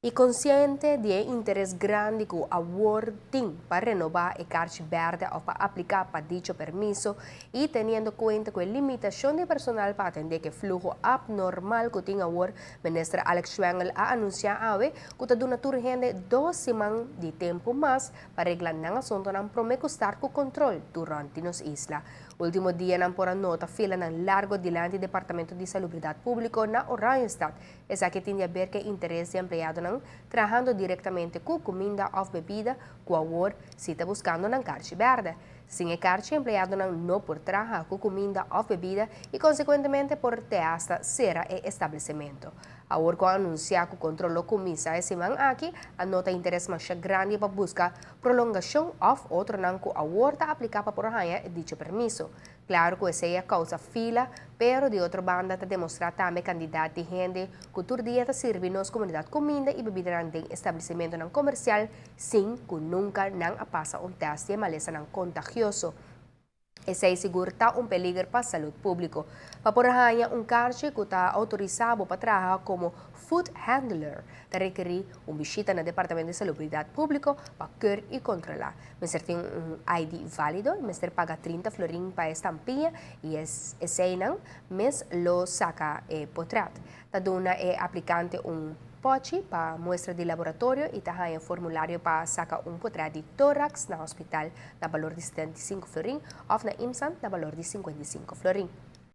Y consciente de interés grande que awarding para renovar el carche verde o para aplicar para dicho permiso y teniendo cuenta que la limitación de personal para atender que flujo abnormal que tiene award, ministra Alex Schwengel ha anunciado que está dando urgente 2 semanas de tiempo más para arreglar el asunto que promete estar con control durante nos isla. Último dia não por nota fila ng largo dilante Departamento de Salubridade Público na Oranjestad. Essa que tinha a ver que interesse empregado não trabajando diretamente com comida ou bebida, com a award se está buscando ng carche verde. Sem a carche, empregado não por trabalhar com comida ou bebida e, consequentemente, por ter hasta será e estabelecimento. A Orco anuncia que o controle comissa esse man aqui anota interesse mais grande para buscar prolongação ou outro não que a Orta aplicar para por ganhar dicho permiso. Claro que essa é a causa fila, pero de outra banda está demonstrar também candidato de gente que todo dia está servindo nas comunidades comida e bebida em estabelecimento não comercial sem que nunca não passa teste de maleza não contagioso. Esse é seguro está peligro para a saúde pública. Para por ganhar carche que está autorizado para trabalhar como food handler, está requerir visita no Departamento de Salubridade Pública para ver e controlar. Mas tem ID válido, mas paga 30 florin para estampinha e esse não, mas lo saca potrat. Está dando aplicante pote para muestra de laboratório e também formulário para sacar potrat de tórax no hospital na valor de 75 florin ou na IMSAN na valor de 55 florin.